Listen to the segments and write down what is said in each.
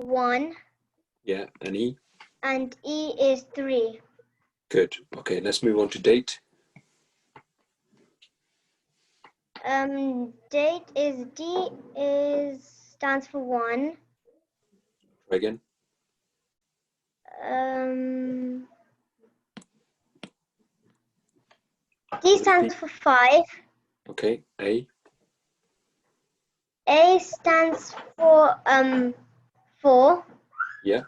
1. Yeah, and E? And E is 3. Good. Okay, let's move on to date. Date is D stands for 1. Try again. D stands for 5. Okay, A? A stands for 4. Yeah.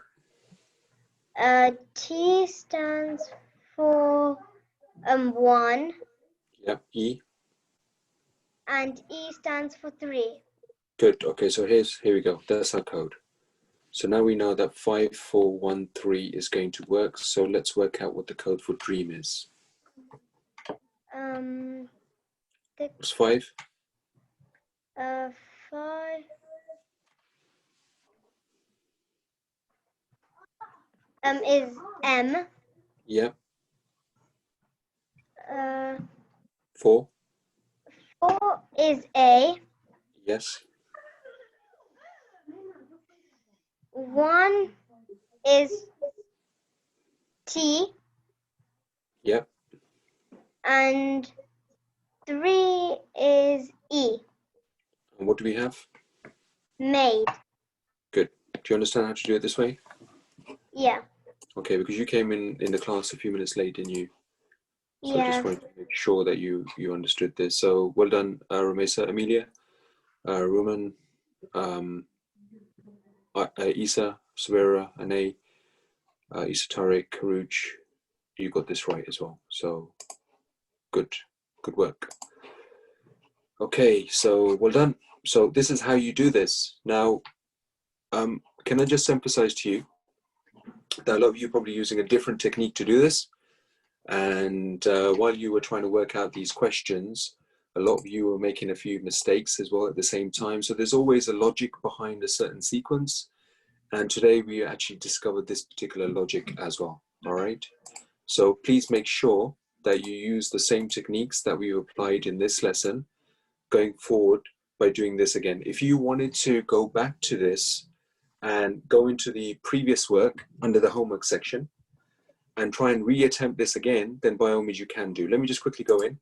T stands for 1. Yeah, E? And E stands for 3. Good. Okay, so here we go. That's our code. So now we know that 5413 is going to work. So let's work out what the code for dream is. What's 5? 5 is M. Yeah. 4 is A. Yes. 1 is T. Yep. And 3 is E. And what do we have? Made. Good. Do you understand how to do it this way? Yeah. Okay, because you came in the class a few minutes late, didn't you? So Yeah. I just wanted to make sure that you understood this. So well done, Ramesa, Amelia, Roman, Isa, Savera, Ane, Isa Tariq, Karuj. You got this right as well. So good work. Okay, so well done. So this is how you do this. Now, can I just emphasize to you that a lot of you are probably using a different technique to do this. And while you were trying to work out these questions, a lot of you were making a few mistakes as well at the same time. So there's always a logic behind a certain sequence. And today we actually discovered this particular logic as well. All right. So please make sure that you use the same techniques that we applied in this lesson going forward by doing this again. If you wanted to go back to this and go into the previous work under the homework section and try and reattempt this again, then by all means you can do. Let me just quickly go in.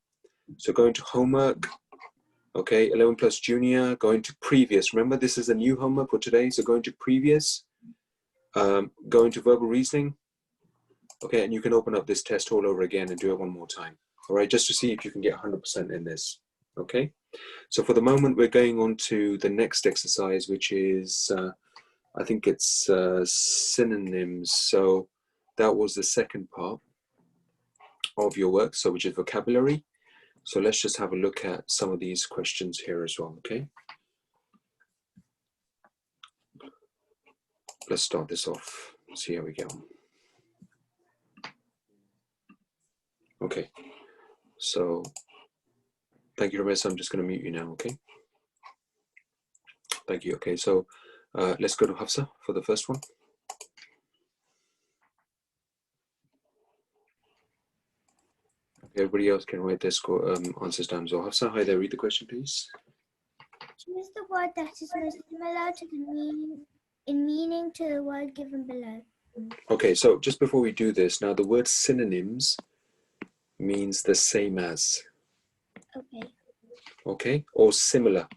So go into homework, okay, 11 plus junior, go into previous. Remember, this is a new homework for today, so go into previous, go into verbal reasoning, okay, and you can open up this test all over again and do it one more time, all right, just to see if you can get 100% in this, okay? So for the moment, we're going on to the next exercise, which is, I think it's synonyms. So that was the second part of your work, so which is vocabulary. So let's just have a look at some of these questions here as well, okay? Let's start this off, see how we go. Okay, so thank you, Ramesa. I'm just going to mute you now, okay? Thank you. Okay, so let's go to Hafsa for the first one. Everybody else can write their score answers down. So Hafsa, hi there, read the question, please. Choose the word that is most similar to the meaning to the word given below. Okay, so just before we do this, now the word synonyms means the same as. Okay. Okay, or similar.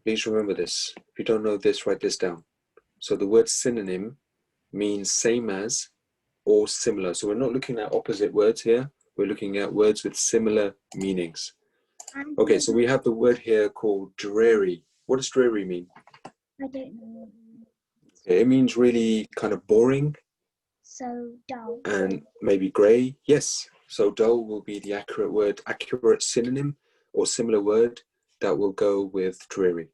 Please remember this. If you don't know this, write this down. So the word synonym means same as or similar. So we're not looking at opposite words here. We're looking at words with similar meanings. Okay, so we have the word here called dreary. What does dreary mean? I don't know. Okay, it means really kind of boring. So dull. And maybe grey. Yes. So dull will be the accurate word, accurate synonym or similar word that will go with dreary.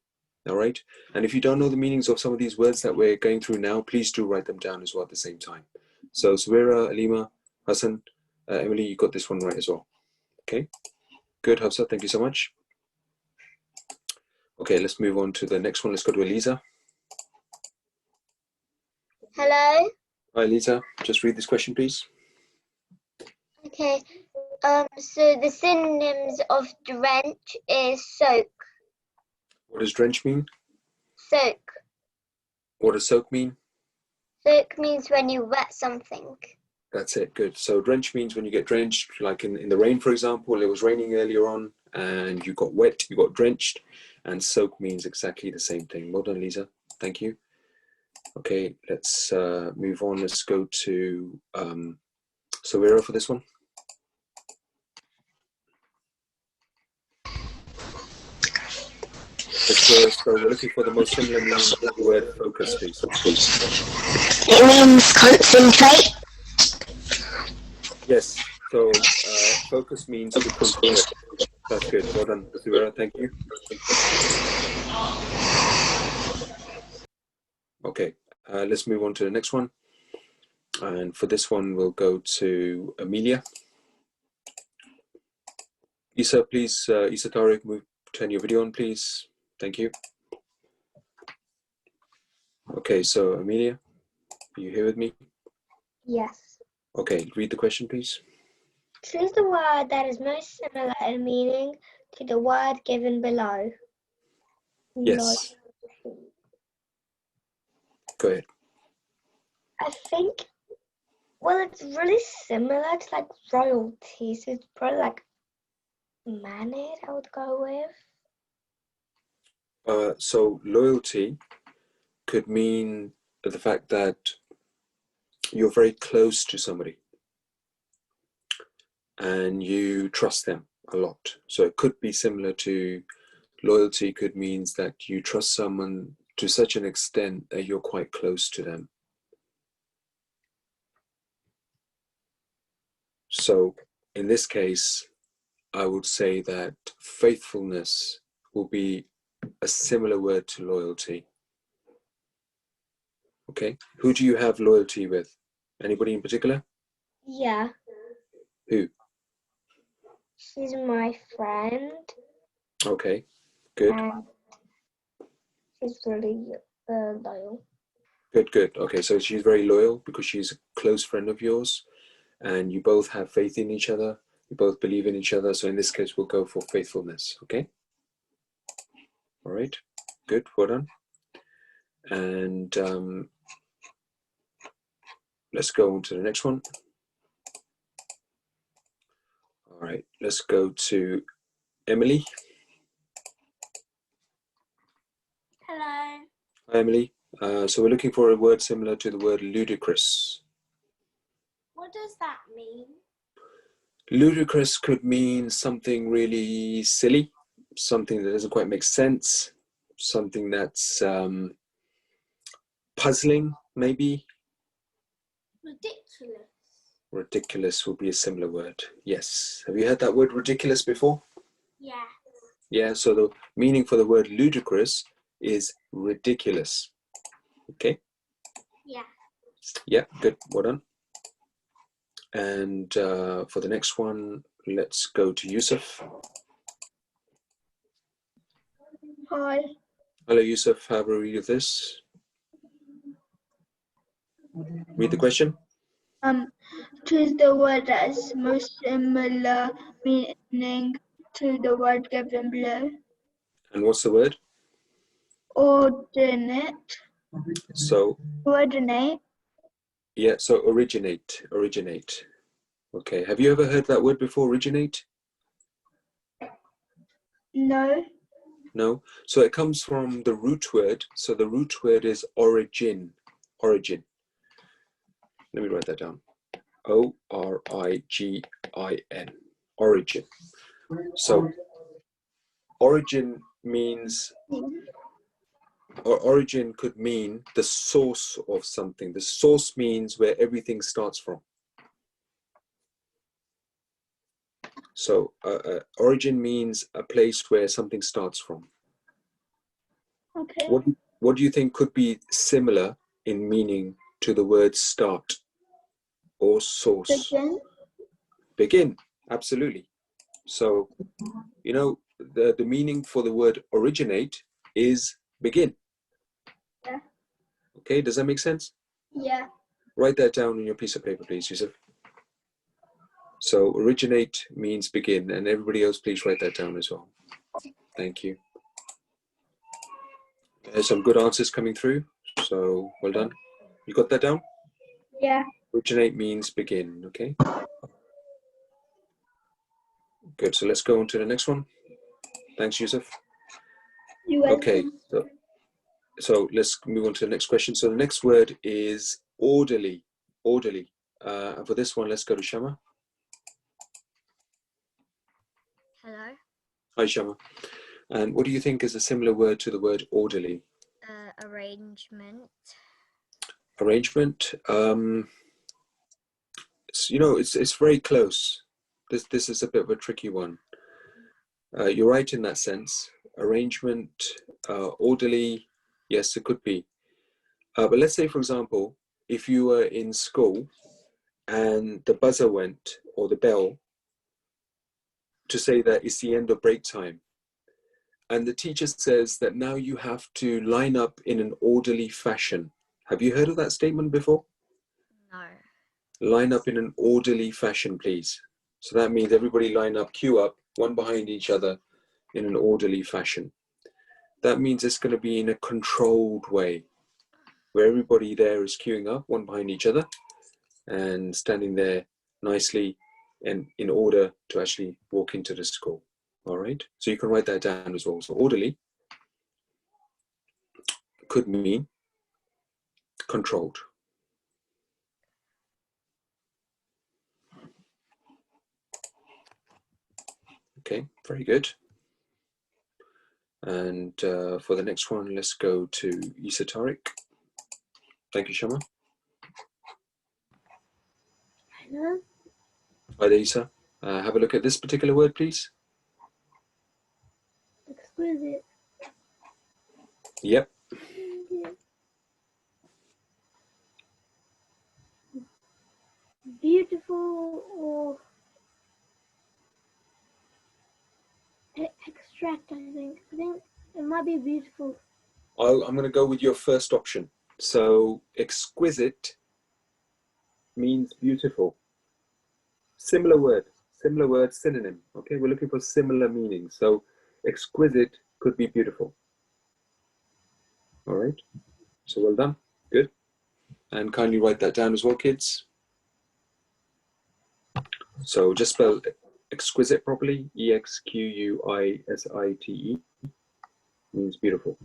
All right. And if you don't know the meanings of some of these words that we're going through now, please do write them down as well at the same time. So Suwera, Alima, Hassan, Emily, you got this one right as well. Okay. Good, Hafsa. Thank you so much. Okay, let's move on to the next one. Let's go to Eliza. Hello. Hi, Eliza. Just read this question, please. Okay. So the synonyms of drench is soak. What does drench mean? Soak. What does soak mean? Soak means when you wet something. That's it, good. So drench means when you get drenched, like in the rain, for example. It was raining earlier on and you got wet, you got drenched, and soak means exactly the same thing. Well done, Lisa. Thank you. Okay, let's move on. Let's go to Savira for this one. So we're looking for the most similar meaning of the word focus, please. It means concentrate. Yes, so focus means to concentrate. That's good. Well done, Savira. Thank you. Okay, let's move on to the next one. And for this one, we'll go to Amelia. Isa, please, Isa Tariq, turn your video on, please. Thank you. Okay, so Amelia, are you here with me? Yes. Okay, read the question, please. Choose the word that is most similar in meaning to the word given below. Yes. Go ahead. I think, well, it's really similar to like royalty, so it's probably like mannered, I would go with. So loyalty could mean the fact that you're very close to somebody and you trust them a lot. So it could be similar to loyalty could means that you trust someone to such an extent that you're quite close to them. So in this case, I would say that faithfulness will be a similar word to loyalty. Okay, who do you have loyalty with? Anybody in particular? Yeah. Who? She's my friend. Okay, good. And she's really loyal. Good. Okay, so she's very loyal because she's a close friend of yours and you both have faith in each other. You both believe in each other. So in this case, we'll go for faithfulness. Okay. All right. Good. Well done. And let's go on to the next one. All right. Let's go to Emily. Hello. Hi, Emily. So we're looking for a word similar to the word ludicrous. What does that mean? Ludicrous could mean something really silly, something that doesn't quite make sense, something that's puzzling, maybe. Ridiculous. Ridiculous will be a similar word. Yes. Have you heard that word ridiculous before? Yeah. Yeah, so the meaning for the word ludicrous is ridiculous. Okay? Yeah. Yeah, good. Well done. And for the next one, let's go to Yusuf. Hi. Hello, Yusuf. Have a read of this. Read the question. Choose the word that is most similar meaning to the word given below. And what's the word? Ordinate. So, Coordinate. yeah, so originate. Okay, have you ever heard that word before, originate? No. No? So it comes from the root word. So the root word is origin. Origin. Let me write that down. O-R-I-G-I-N. Origin. So origin means, or origin could mean the source of something. The source means where everything starts from. So origin means a place where something starts from. Okay. What do you think could be similar in meaning to the word start or source? Begin. Begin, absolutely. So, you know, the meaning for the word originate is begin. Yeah. Okay, does that make sense? Yeah. Write that down on your piece of paper, please, Yusuf. So originate means begin, and everybody else, please write that down as well. Thank you. There's some good answers coming through. So well done. You got that down? Yeah. Originate means begin, okay? Good, so let's go on to the next one. Thanks, Yusuf. You Okay, so let's move on to the next question. So the next word is orderly, orderly. And for this one, let's go to Shama. Hello. Hi, Shama. And what do you think is a similar word to the word orderly? Arrangement. Arrangement. It's very close. This is a bit of a tricky one. You're right in that sense. Arrangement, orderly, yes, it could be. But let's say, for example, if you were in school and the buzzer went, or the bell, to say that it's the end of break time, and the teacher says that now you have to line up in an orderly fashion. Have you heard of that statement before? No. Line up in an orderly fashion, please. So that means everybody line up, queue up, one behind each other in an orderly fashion. That means it's going to be in a controlled way, where everybody there is queuing up, one behind each other, and standing there nicely and in order to actually walk into the school. All right, so you can write that down as well. So orderly could mean controlled. Okay, very good. And for the next one, let's go to Isa Tariq. Thank you, Shama. Hello. Hi there, Isa. Have a look at this particular word, please. Exquisite. Yep. Beautiful or extract, I think. I think it might be beautiful. I'm going to go with your first option. So exquisite means beautiful. Similar word, synonym. Okay, we're looking for similar meanings. So exquisite could be beautiful. All right, so well done, good. And kindly write that down as well, kids. So just spell exquisite properly, E-X-Q-U-I-S-I-T-E, means beautiful.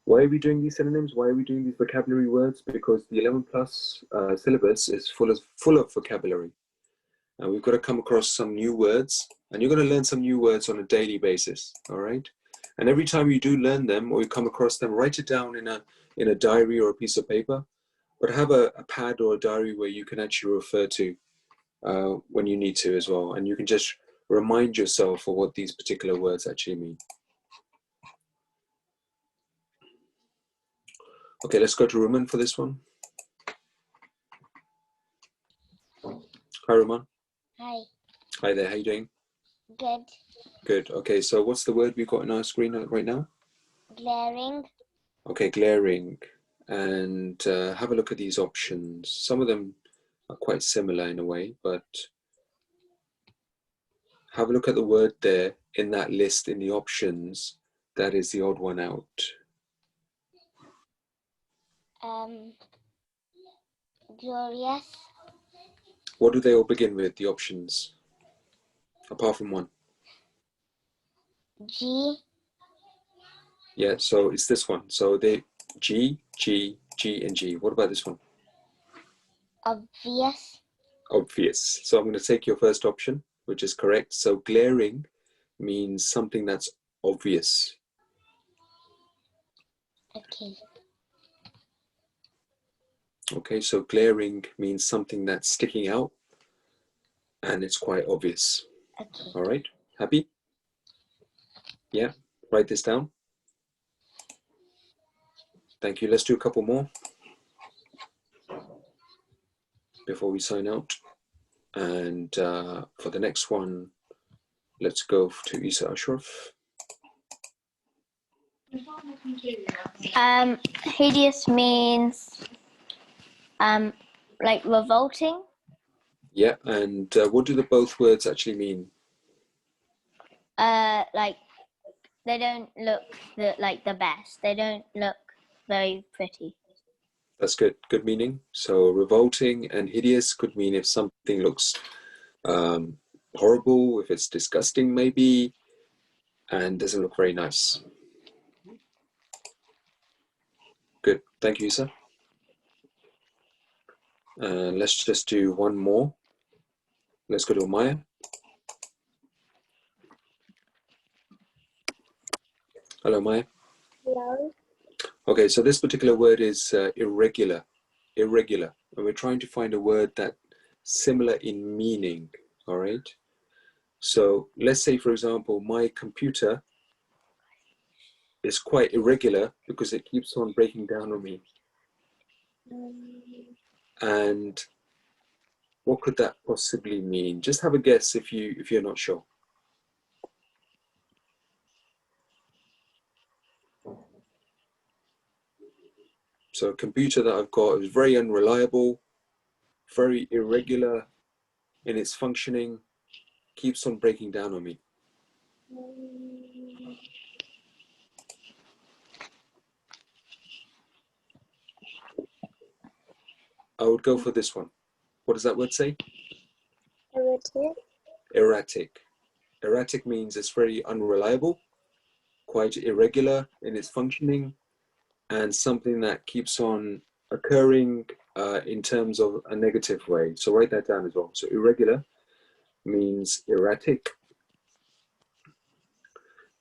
Why are we doing these synonyms? Why are we doing these vocabulary words? Because the 11 plus syllabus is full of vocabulary. And we've got to come across some new words, and you're going to learn some new words on a daily basis, all right? And every time you do learn them or you come across them, write it down in a diary or a piece of paper, but have a pad or a diary where you can actually refer to when you need to as well. And you can just remind yourself of what these particular words actually mean. Okay, let's go to Roman for this one. Hi, Roman. Hi. Hi there, how you doing? Good. Good, okay, so what's the word we've got on our screen right now? Glaring. Okay, glaring. And have a look at these options. Some of them are quite similar in a way, but have a look at the word there in that list in the options. That is the odd one out. Glorious. What do they all begin with, the options? Apart from one. G. Yeah, so it's this one. So they G, G, G, and G. What about this one? Obvious. Obvious. So I'm going to take your first option, which is correct. So glaring means something that's obvious. Okay. Okay, so glaring means something that's sticking out and it's quite obvious. Okay. All right, happy? Yeah, write this down. Thank you. Let's do a couple more before we sign out. And for the next one, let's go to Isa Ashraf. Hideous means like revolting. Yeah, and what do the both words actually mean? Like they don't look like the best. They don't look very pretty. That's good. Good meaning. So revolting and hideous could mean if something looks horrible, if it's disgusting maybe, and doesn't look very nice. Good. Thank you, Isa. Let's just do one more. Let's go to Maya. Hello, Maya. Hello. Okay, so this particular word is irregular. Irregular. And we're trying to find a word that's similar in meaning, all right? So let's say, for example, my computer is quite irregular because it keeps on breaking down on me. And what could that possibly mean? Just have a guess if you're not sure. So a computer that I've got is very unreliable, very irregular in its functioning, keeps on breaking down on me. I would go for this one. What does that word say? Erratic. Erratic. Erratic means it's very unreliable, quite irregular in its functioning, and something that keeps on occurring in terms of a negative way. So write that down as well. So irregular means erratic.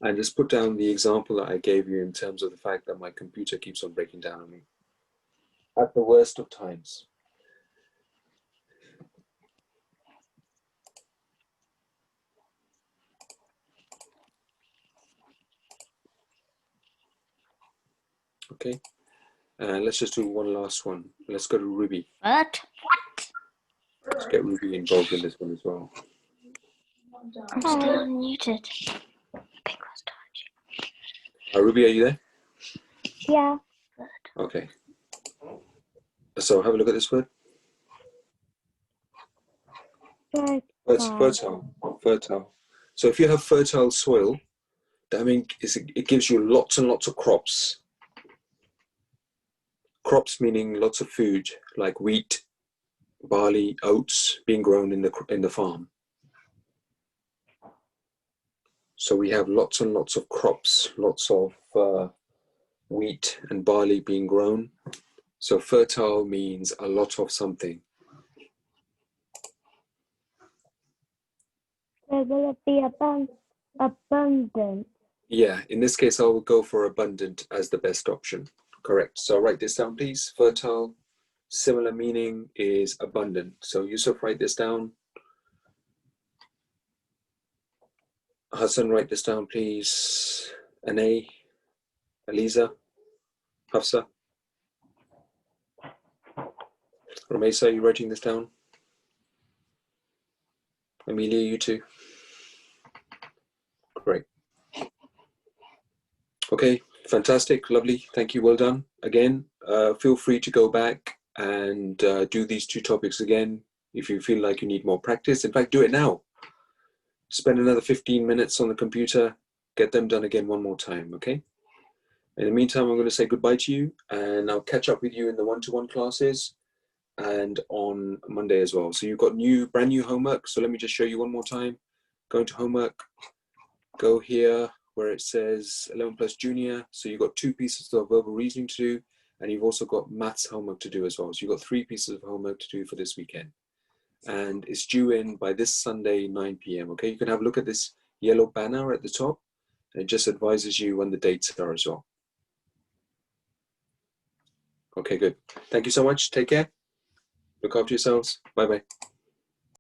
And just put down the example that I gave you in terms of the fact that my computer keeps on breaking down on me at the worst of times. Okay, let's just do one last one. Let's go to Ruby. What? Let's get Ruby involved in this one as well. I'm still muted. Ruby, are you there? Yeah. Okay. So have a look at this word. Fertile. Fertile. So if you have fertile soil, that means it gives you lots and lots of crops. Crops meaning lots of food, like wheat, barley, oats being grown in the farm. So we have lots and lots of crops, lots of wheat and barley being grown. So fertile means a lot of something. So will it be abundant? Yeah, in this case, I would go for abundant as the best option. Correct. So write this down, please. Fertile, similar meaning is abundant. So Yusuf, write this down. Hassan, write this down, please. Anay, Aliza, Hafsa. Romesa, are you writing this down? Amelia, you too. Great. Okay, fantastic, lovely. Thank you, well done. Again, feel free to go back and do these two topics again if you feel like you need more practice. In fact, do it now. Spend another 15 minutes on the computer, get them done again one more time, okay? In the meantime, I'm going to say goodbye to you, and I'll catch up with you in the one-to-one classes and on Monday as well. So you've got brand new homework. So let me just show you one more time. Go into homework, go here where it says 11 plus junior. So you've got 2 pieces of verbal reasoning to do, and you've also got maths homework to do as well. So you've got 3 pieces of homework to do for this weekend. And it's due in by this Sunday, 9 p.m. Okay, you can have a look at this yellow banner at the top. And it just advises you when the dates are as well. Okay, good. Thank you so much. Take care. Look after yourselves. Bye-bye.